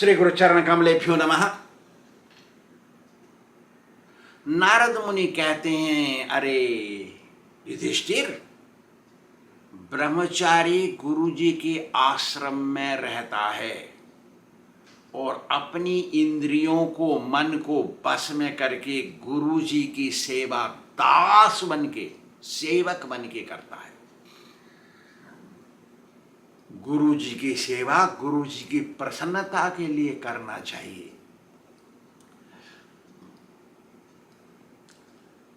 श्री गुरुचरण कमलेभ्यो नमः। नारद मुनि कहते हैं, अरे युधिष्ठिर, ब्रह्मचारी गुरुजी के आश्रम में रहता है और अपनी इंद्रियों को, मन को बस में करके गुरुजी की सेवा दास बन के, सेवक बन के करता है। गुरु जी की सेवा गुरु जी की प्रसन्नता के लिए करना चाहिए।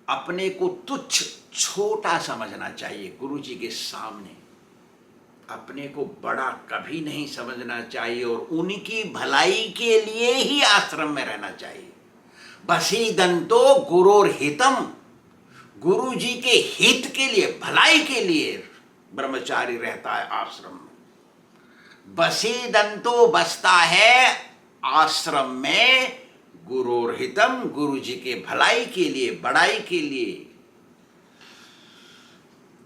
अपने को तुच्छ, छोटा समझना चाहिए गुरु जी के सामने। अपने को बड़ा कभी नहीं समझना चाहिए और उनकी भलाई के लिए ही आश्रम में रहना चाहिए। बसीदंतो गुरोर हितम, गुरु जी के हित के लिए, भलाई के लिए ब्रह्मचारी रहता है आश्रम में। बसीदंतो बसता है आश्रम में गुरोर हितम, गुरु जी के भलाई के लिए, बड़ाई के लिए।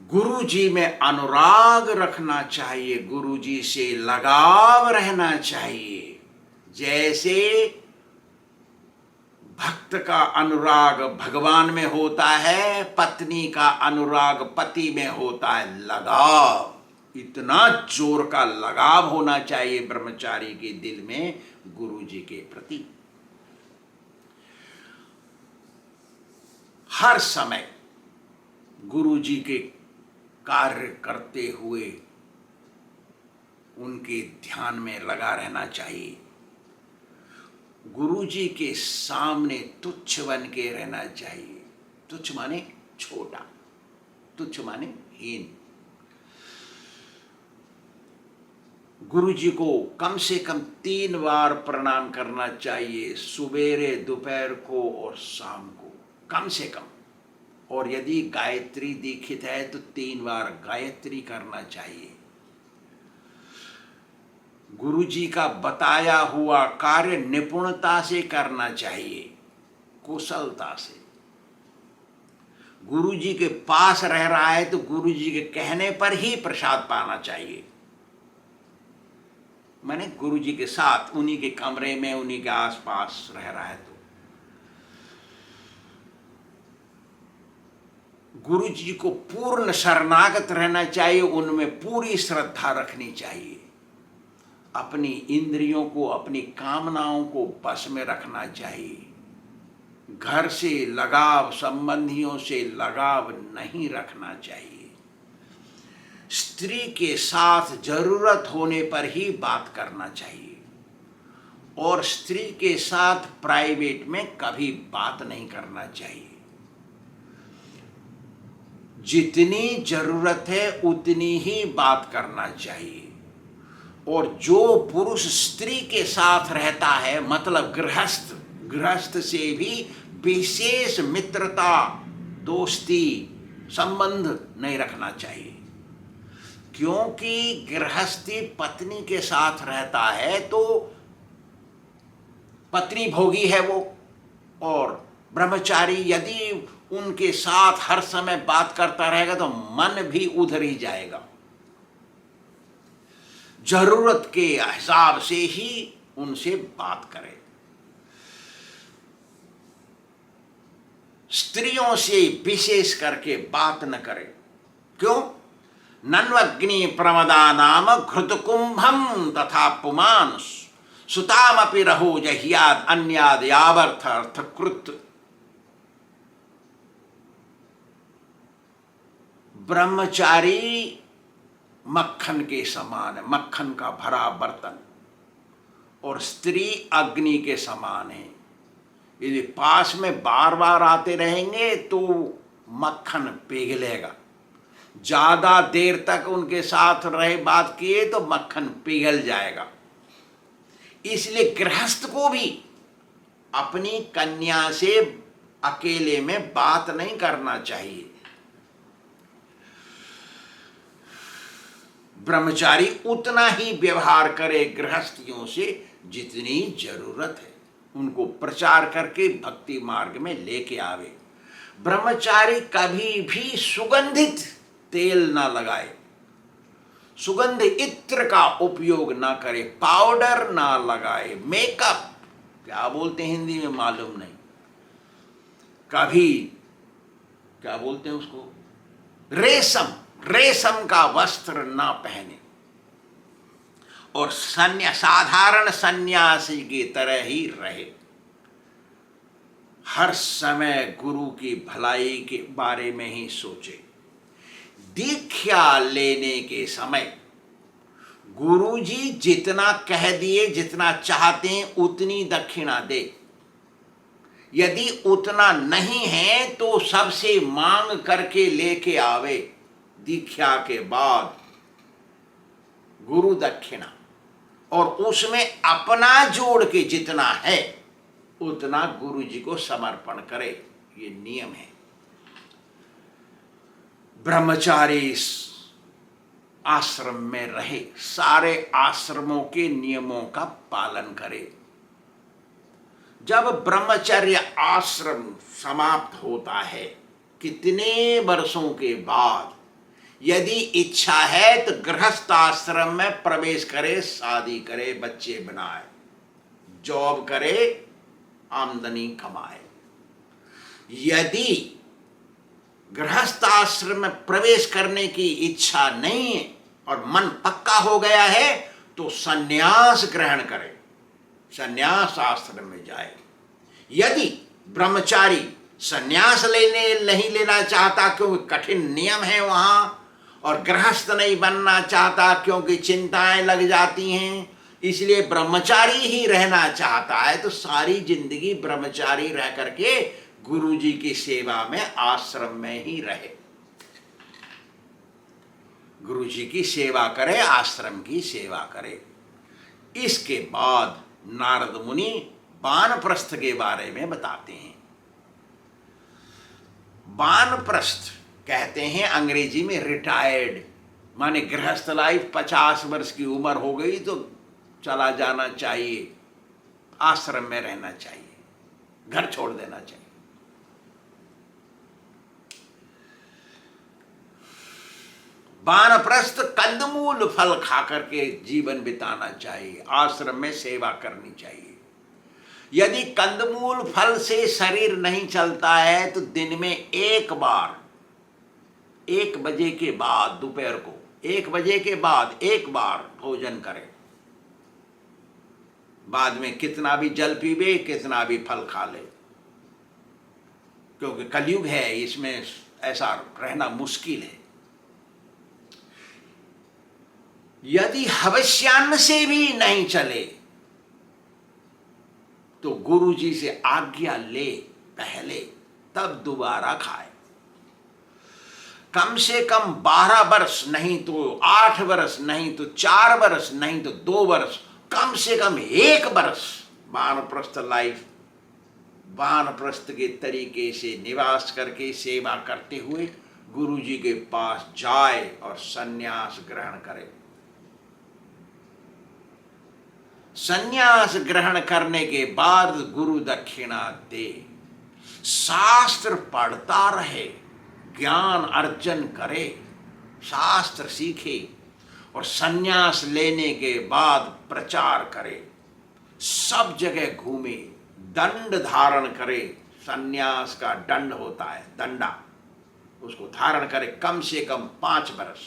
गुरु जी में अनुराग रखना चाहिए, गुरु जी से लगाव रहना चाहिए। जैसे भक्त का अनुराग भगवान में होता है, पत्नी का अनुराग पति में होता है। लगाव, इतना जोर का लगाव होना चाहिए ब्रह्मचारी के दिल में गुरु जी के प्रति। हर समय गुरु जी के कार्य करते हुए उनके ध्यान में लगा रहना चाहिए। गुरु जी के सामने तुच्छ बन के रहना चाहिए। तुच्छ माने छोटा, तुच्छ माने हीन। गुरु जी को कम से कम 3 बार प्रणाम करना चाहिए, सुबेरे, दोपहर को और शाम को, कम से कम। और यदि गायत्री दीक्षित है तो 3 बार गायत्री करना चाहिए। गुरु जी का बताया हुआ कार्य निपुणता से करना चाहिए, कुशलता से। गुरु जी के पास रह रहा है तो गुरु जी के कहने पर ही प्रसाद पाना चाहिए। मैंने गुरु जी के साथ, उन्हीं के कमरे में, उन्हीं के आसपास रह रहा है तो गुरु जी को पूर्ण शरणागत रहना चाहिए, उनमें पूरी श्रद्धा रखनी चाहिए। अपनी इंद्रियों को, अपनी कामनाओं को बस में रखना चाहिए। घर से लगाव, संबंधियों से लगाव नहीं रखना चाहिए। स्त्री के साथ जरूरत होने पर ही बात करना चाहिए और स्त्री के साथ प्राइवेट में कभी बात नहीं करना चाहिए। जितनी जरूरत है उतनी ही बात करना चाहिए। और जो पुरुष स्त्री के साथ रहता है, मतलब गृहस्थ, गृहस्थ से भी विशेष मित्रता, दोस्ती, संबंध नहीं रखना चाहिए। क्योंकि गृहस्थी पत्नी के साथ रहता है तो पत्नी भोगी है वो, और ब्रह्मचारी यदि उनके साथ हर समय बात करता रहेगा तो मन भी उधर ही जाएगा। जरूरत के हिसाब से ही उनसे बात करें। स्त्रियों से विशेष करके बात न करें। क्यों? नन्वग्नि प्रमदा नाम घृत कुंभम तथा पुमान सुतामपि रहो जहियाद अन्याद यावर्थ अर्थकृत। ब्रह्मचारी मक्खन के समान है, मक्खन का भरा बर्तन, और स्त्री अग्नि के समान है। यदि पास में बार बार आते रहेंगे तो मक्खन पिघलेगा। ज्यादा देर तक उनके साथ रहे, बात किए तो मक्खन पिघल जाएगा। इसलिए गृहस्थ को भी अपनी कन्या से अकेले में बात नहीं करना चाहिए। ब्रह्मचारी उतना ही व्यवहार करे गृहस्थियों से जितनी जरूरत है, उनको प्रचार करके भक्ति मार्ग में लेके आवे। ब्रह्मचारी कभी भी सुगंधित तेल ना लगाए। सुगंध इत्र का उपयोग ना करे, पाउडर ना लगाए, मेकअप क्या बोलते हैं हिंदी में मालूम नहीं, कभी क्या बोलते हैं उसको, रेशम, रेशम का वस्त्र ना पहने और साधारण सन्यासी की तरह ही रहे। हर समय गुरु की भलाई के बारे में ही सोचे। दीक्षा लेने के समय गुरुजी जितना कह दिए, जितना चाहते हैं उतनी दक्षिणा दे। यदि उतना नहीं है तो सबसे मांग करके लेके आवे। दीक्षा के बाद गुरु दक्षिणा, और उसमें अपना जोड़ के जितना है उतना गुरु जी को समर्पण करे, ये नियम है। ब्रह्मचारी इस आश्रम में रहे, सारे आश्रमों के नियमों का पालन करे। जब ब्रह्मचर्य आश्रम समाप्त होता है, कितने वर्षों के बाद, यदि इच्छा है तो गृहस्थ आश्रम में प्रवेश करे, शादी करे, बच्चे बनाए, जॉब करे, आमदनी कमाए। यदि गृहस्थ आश्रम में प्रवेश करने की इच्छा नहीं है और मन पक्का हो गया है तो सन्यास ग्रहण करे, सन्यास आश्रम में जाए। यदि ब्रह्मचारी सन्यास नहीं लेना चाहता क्योंकि कठिन नियम है वहां, और गृहस्थ नहीं बनना चाहता क्योंकि चिंताएं लग जाती हैं, इसलिए ब्रह्मचारी ही रहना चाहता है, तो सारी जिंदगी ब्रह्मचारी रह करके गुरु जी की सेवा में आश्रम में ही रहे, गुरु जी की सेवा करे, आश्रम की सेवा करे। इसके बाद नारद मुनि वानप्रस्थ के बारे में बताते हैं। वानप्रस्थ कहते हैं अंग्रेजी में रिटायर्ड, माने गृहस्थ लाइफ, 50 वर्ष की उम्र हो गई तो चला जाना चाहिए, आश्रम में रहना चाहिए, घर छोड़ देना चाहिए। वानप्रस्थ कंदमूल फल खाकर के जीवन बिताना चाहिए, आश्रम में सेवा करनी चाहिए। यदि कंदमूल फल से शरीर नहीं चलता है तो दिन में एक बार, 1 बजे के बाद, दोपहर को 1 बजे के बाद एक बार भोजन करें। बाद में कितना भी जल पीवे, कितना भी फल खा ले, क्योंकि कलयुग है, इसमें ऐसा रहना मुश्किल है। यदि हवस्यान्न से भी नहीं चले तो गुरु जी से आज्ञा ले पहले, तब दोबारा खाए। कम से कम 12 वर्ष, नहीं तो 8 वर्ष, नहीं तो 4 वर्ष, नहीं तो 2 वर्ष, कम से कम 1 वर्ष वानप्रस्थ लाइफ, वानप्रस्थ के तरीके से निवास करके सेवा करते हुए गुरु जी के पास जाए और सन्यास ग्रहण करे। सन्यास ग्रहण करने के बाद गुरु दक्षिणा दे, शास्त्र पढ़ता रहे, ज्ञान अर्जन करे, शास्त्र सीखे और सन्यास लेने के बाद प्रचार करे, सब जगह घूमे, दंड धारण करे। सन्यास का दंड होता है, दंडा, उसको धारण करे कम से कम 5 वर्ष।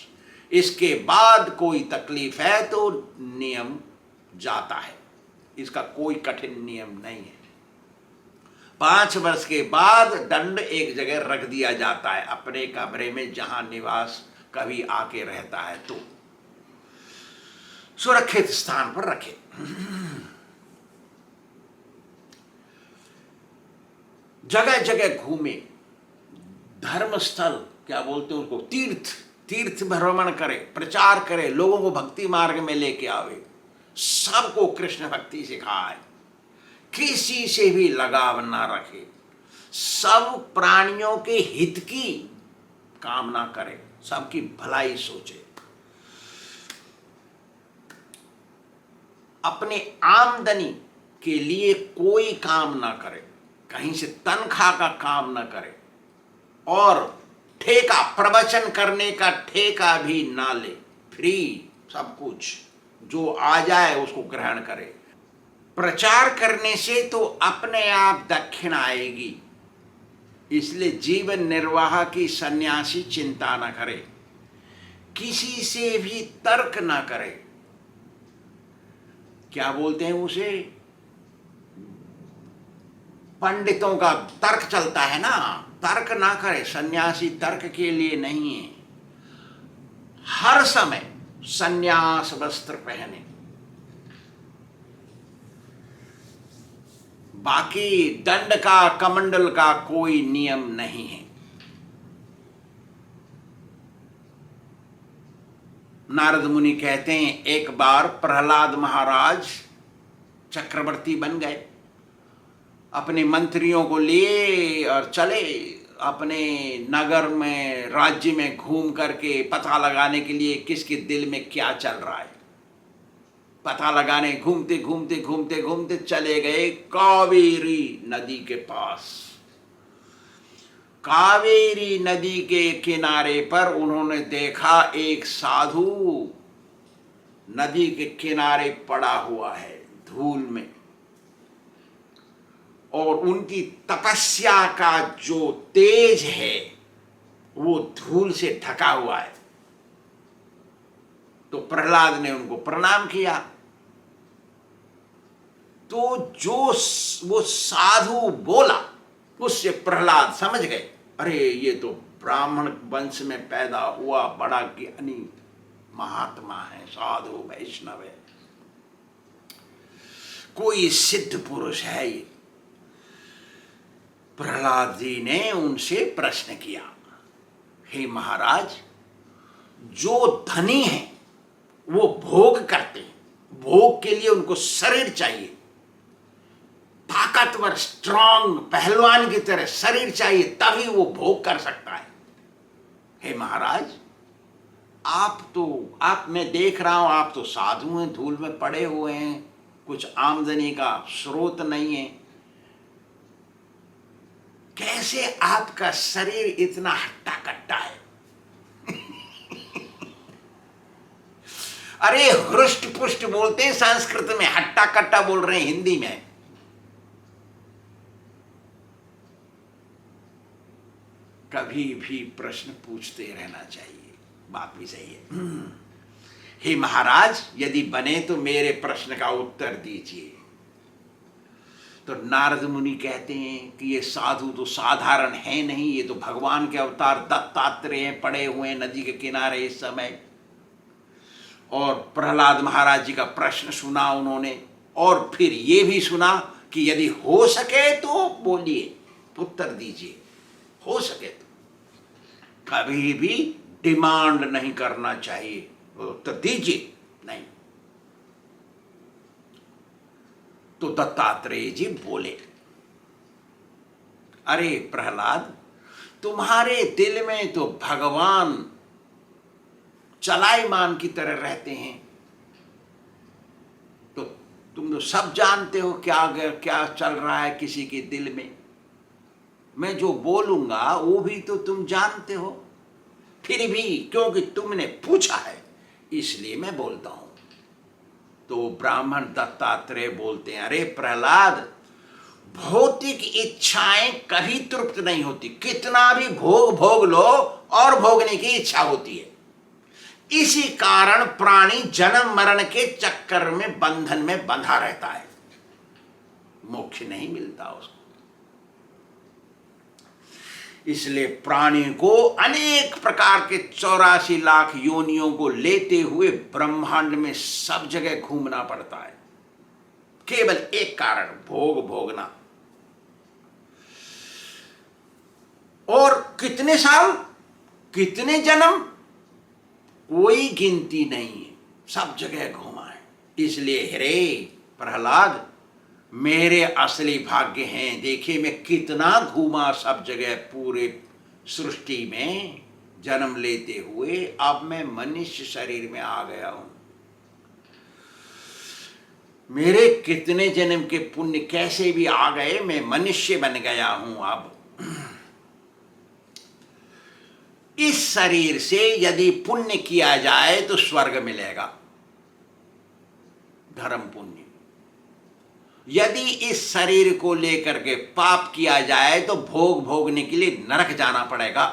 इसके बाद कोई तकलीफ है तो नियम जाता है, इसका कोई कठिन नियम नहीं है। 5 वर्ष के बाद दंड एक जगह रख दिया जाता है, अपने कमरे में जहां निवास कभी आके रहता है तो सुरक्षित स्थान पर रखे। जगह जगह घूमे, धर्मस्थल क्या बोलते हैं उसको, तीर्थ भ्रमण करे, प्रचार करे, लोगों को भक्ति मार्ग में लेके आवे, सबको कृष्ण भक्ति सिखाए, किसी से भी लगाव ना रखे, सब प्राणियों के हित की कामना करे, सबकी भलाई सोचे, अपने आमदनी के लिए कोई काम ना करे, कहीं से तनख्वाह का काम ना करे, और ठेका, प्रवचन करने का ठेका भी ना ले, फ्री, सब कुछ जो आ जाए उसको ग्रहण करे। प्रचार करने से तो अपने आप दक्षिण आएगी, इसलिए जीवन निर्वाह की सन्यासी चिंता न करे, किसी से भी तर्क ना करे। क्या बोलते हैं उसे, पंडितों का तर्क चलता है ना, तर्क ना करे। सन्यासी तर्क के लिए नहीं है, हर समय सन्यास वस्त्र पहने। बाकी दंड का कमंडल का कोई नियम नहीं है। नारद मुनि कहते हैं एक बार प्रहलाद महाराज चक्रवर्ती बन गए, अपने मंत्रियों को लिए और चले अपने नगर में, राज्य में घूम करके पता लगाने के लिए किसके दिल में क्या चल रहा है। पता लगाने घूमते घूमते घूमते घूमते चले गए कावेरी नदी के पास। कावेरी नदी के किनारे पर उन्होंने देखा एक साधु नदी के किनारे पड़ा हुआ है धूल में, और उनकी तपस्या का जो तेज है वो धूल से ढका हुआ है। तो प्रहलाद ने उनको प्रणाम किया। तो जो वो साधु बोला उससे प्रहलाद समझ गए, अरे ये तो ब्राह्मण वंश में पैदा हुआ बड़ा ज्ञानी महात्मा है, साधु वैष्णव है, कोई सिद्ध पुरुष है ये। प्रहलाद जी ने उनसे प्रश्न किया, हे महाराज, जो धनी है वो भोग करते हैं, भोग के लिए उनको शरीर चाहिए, ताकतवर स्ट्रांग पहलवान की तरह शरीर चाहिए, तभी वो भोग कर सकता है। हे महाराज, आप मैं देख रहा हूं आप तो साधु हैं, धूल में पड़े हुए हैं, कुछ आमदनी का स्रोत नहीं है, कैसे आपका शरीर इतना हट्टा कट्टा है? अरे हृष्ट पुष्ट बोलते हैं संस्कृत में, हट्टा कट्टा बोल रहे हैं हिंदी में। कभी भी प्रश्न पूछते रहना चाहिए, बात भी सही है। हे महाराज, यदि बने तो मेरे प्रश्न का उत्तर दीजिए। तो नारद मुनि कहते हैं कि ये साधु तो साधारण है नहीं, ये तो भगवान के अवतार दत्तात्रेय पड़े हुए हैं नदी के किनारे इस समय। और प्रहलाद महाराज जी का प्रश्न सुना उन्होंने, और फिर ये भी सुना कि यदि हो सके तो बोलिए, उत्तर दीजिए, हो सके तो। कभी भी डिमांड नहीं करना चाहिए, उत्तर दीजिए नहीं। तो दत्तात्रेय जी बोले, अरे प्रहलाद, तुम्हारे दिल में तो भगवान चलायमान की तरह रहते हैं, तो तुम तो सब जानते हो क्या क्या चल रहा है किसी के दिल में। मैं जो बोलूंगा वो भी तो तुम जानते हो, फिर भी क्योंकि तुमने पूछा है इसलिए मैं बोलता हूं। तो ब्राह्मण दत्तात्रेय बोलते हैं, अरे प्रहलाद, भौतिक इच्छाएं कभी तृप्त नहीं होती, कितना भी भोग भोग लो और भोगने की इच्छा होती है। इसी कारण प्राणी जन्म मरण के चक्कर में बंधन में बंधा रहता है, मोक्ष नहीं मिलता उसको। इसलिए प्राणी को अनेक प्रकार के 84 लाख योनियों को लेते हुए ब्रह्मांड में सब जगह घूमना पड़ता है, केवल एक कारण, भोग भोगना। और कितने साल, कितने जन्म, कोई गिनती नहीं है, सब जगह घूमा है। इसलिए हे प्रहलाद, मेरे असली भाग्य हैं, देखिए मैं कितना घूमा सब जगह पूरे सृष्टि में जन्म लेते हुए, अब मैं मनुष्य शरीर में आ गया हूं। मेरे कितने जन्म के पुण्य कैसे भी आ गए, मैं मनुष्य बन गया हूं अब। इस शरीर से यदि पुण्य किया जाए तो स्वर्ग मिलेगा, धर्म पुण्य। यदि इस शरीर को लेकर के पाप किया जाए तो भोग भोगने के लिए नरक जाना पड़ेगा।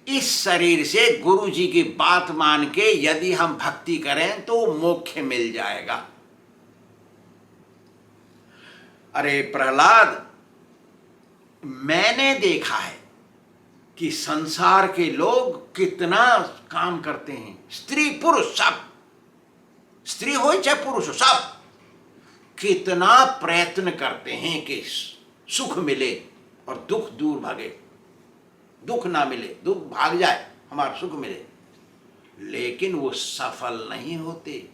इस शरीर से गुरु जी की बात मान के यदि हम भक्ति करें तो मोक्ष मिल जाएगा। अरे प्रहलाद, मैंने देखा है कि संसार के लोग कितना काम करते हैं, स्त्री पुरुष सब, स्त्री हो चाहे पुरुष हो, सब कितना प्रयत्न करते हैं कि सुख मिले और दुख दूर भागे, दुख ना मिले, दुख भाग जाए, हमारा सुख मिले, लेकिन वो सफल नहीं होते।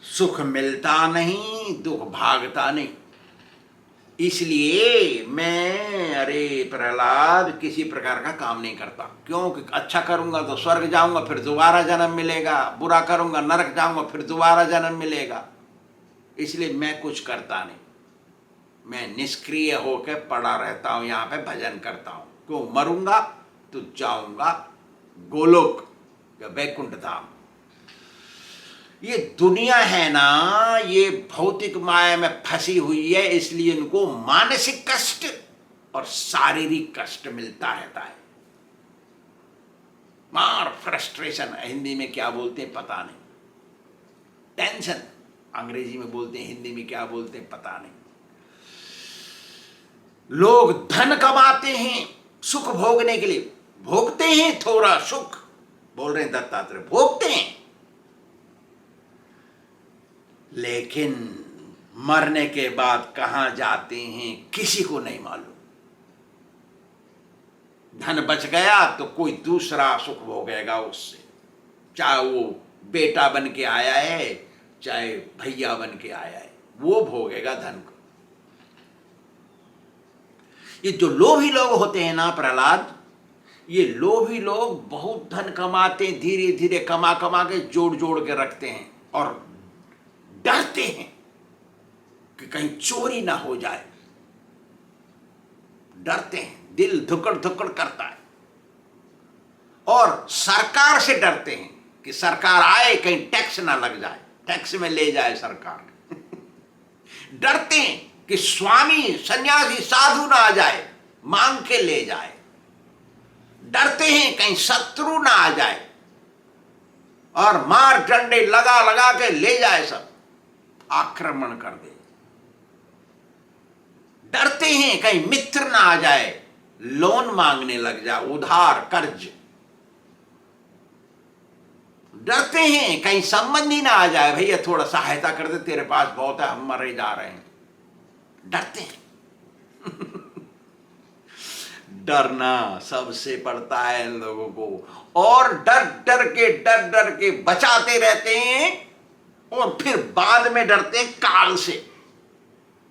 सुख मिलता नहीं, दुख भागता नहीं। इसलिए मैं, अरे प्रहलाद, किसी प्रकार का काम नहीं करता। क्योंकि अच्छा करूंगा तो स्वर्ग जाऊंगा, फिर दोबारा जन्म मिलेगा, बुरा करूंगा नरक जाऊंगा, फिर दोबारा जन्म मिलेगा। इसलिए मैं कुछ करता नहीं, मैं निष्क्रिय होकर पड़ा रहता हूं, यहाँ पे भजन करता हूं। क्यों? मरूंगा तो जाऊंगा गोलोक या वैकुंठ धाम। ये दुनिया है ना, ये भौतिक माया में फंसी हुई है, इसलिए इनको मानसिक कष्ट और शारीरिक कष्ट मिलता रहता है। मार फ्रस्ट्रेशन, हिंदी में क्या बोलते हैं पता नहीं, टेंशन अंग्रेजी में बोलते हैं, हिंदी में क्या बोलते हैं पता नहीं। लोग धन कमाते हैं सुख भोगने के लिए, भोगते हैं थोड़ा सुख, बोल रहे हैं दत्तात्रेय, भोगते हैं, लेकिन मरने के बाद कहां जाते हैं किसी को नहीं मालूम। धन बच गया तो कोई दूसरा सुख भोगेगा उससे, चाहे वो बेटा बन के आया है चाहे भैया बन के आया है, वो भोगेगा धन को। ये जो लोभी लोग होते हैं ना प्रहलाद, ये लोभी लोग बहुत धन कमाते हैं, धीरे धीरे कमा कमा के जोड़ जोड़ के रखते हैं और डरते हैं कि कहीं चोरी ना हो जाए, डरते हैं, दिल धुकड़ धुकड़ करता है। और सरकार से डरते हैं कि सरकार आए कहीं टैक्स ना लग जाए, टैक्स में ले जाए सरकार। डरते हैं कि स्वामी सन्यासी साधु ना आ जाए मांग के ले जाए, डरते हैं कहीं शत्रु ना आ जाए और मार डंडे लगा लगा के ले जाए, सब आक्रमण कर दे। डरते हैं कहीं मित्र ना आ जाए, लोन मांगने लग जाए, उधार कर्ज। डरते हैं कहीं संबंधी ना आ जाए, भैया थोड़ा सहायता कर दे, तेरे पास बहुत है, हम मरे जा रहे हैं। डरते हैं। डरना सबसे पड़ता है इन लोगों को, और डर डर के बचाते रहते हैं, और फिर बाद में डरते हैं काल से।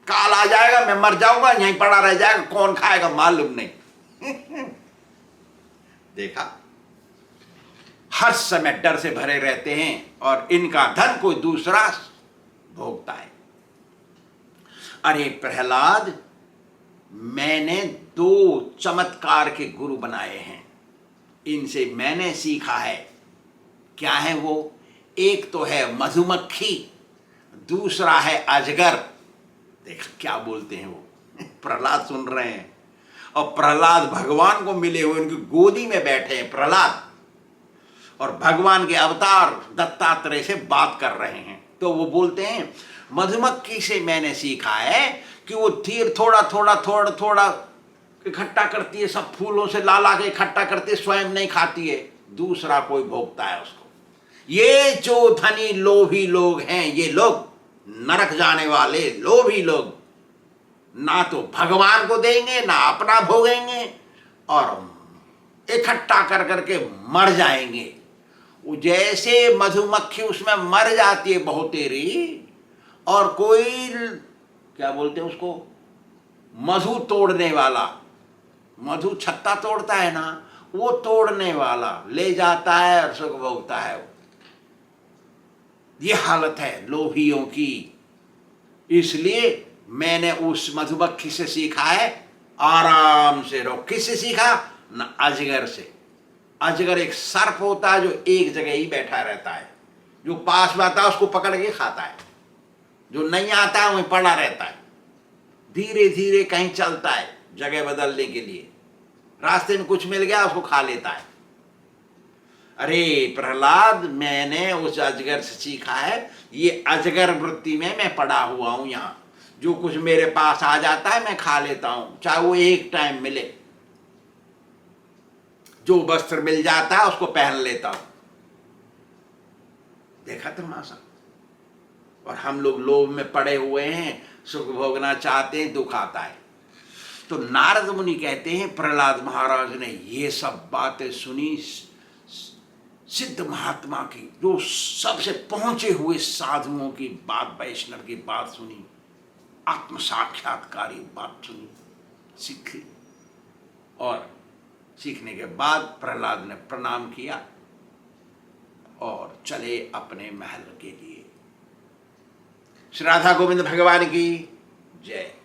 काल आ जाएगा, मैं मर जाऊंगा, यहीं पड़ा रह जाएगा, कौन खाएगा मालूम नहीं। देखा, हर समय डर से भरे रहते हैं और इनका धन कोई दूसरा भोगता है। अरे प्रहलाद, मैंने 2 चमत्कार के गुरु बनाए हैं, इनसे मैंने सीखा है। क्या है वो? एक तो है मधुमक्खी, दूसरा है अजगर। देख क्या बोलते हैं वो। प्रहलाद सुन रहे हैं, और प्रहलाद भगवान को मिले हुए, उनकी गोदी में बैठे हैं प्रहलाद, और भगवान के अवतार दत्तात्रेय से बात कर रहे हैं। तो वो बोलते हैं, मधुमक्खी से मैंने सीखा है कि वो तीर थोड़ा थोड़ा इकट्ठा करती है, सब फूलों से ला ला के इकट्ठा करती है, स्वयं नहीं खाती है, दूसरा कोई भोगता है उसको। ये जो धनी लोभी लोग हैं, ये लोग नरक जाने वाले लोभी लोग, ना तो भगवान को देंगे ना अपना भोगेंगे, और इकट्ठा कर करके मर जाएंगे। वो जैसे मधुमक्खी उसमें मर जाती है बहुतेरी, और कोई क्या बोलते हैं उसको, मधु तोड़ने वाला, मधु छत्ता तोड़ता है ना, वो तोड़ने वाला ले जाता है और सुख भोगता है। ये हालत है लोभियों की। इसलिए मैंने उस मधुमक्खी से सीखा है आराम से रहो। किससे सीखा? न अजगर से। अजगर एक सर्प होता है जो एक जगह ही बैठा रहता है, जो पास में आता है उसको पकड़ के खाता है, जो नहीं आता है वहीं पड़ा रहता है, धीरे धीरे कहीं चलता है जगह बदलने के लिए, रास्ते में कुछ मिल गया उसको खा लेता है। अरे प्रहलाद, मैंने उस अजगर से सीखा है, ये अजगर वृत्ति में मैं पड़ा हुआ हूं यहाँ, जो कुछ मेरे पास आ जाता है मैं खा लेता हूं, चाहे वो एक टाइम मिले। जो वस्त्र मिल जाता है उसको पहन लेता हूं। देखा तमाशा। और हम लोग लोभ में पड़े हुए हैं, सुख भोगना चाहते हैं, दुख आता है। तो नारद मुनि कहते हैं प्रहलाद महाराज ने ये सब बातें सुनी, सिद्ध महात्मा की, जो सबसे पहुंचे हुए साधुओं की बात, वैष्णव की बात सुनी, आत्म साक्षात्कारी बात सुनी, सीखी। और सीखने के बाद प्रहलाद ने प्रणाम किया और चले अपने महल के लिए। श्री राधा गोविंद भगवान की जय।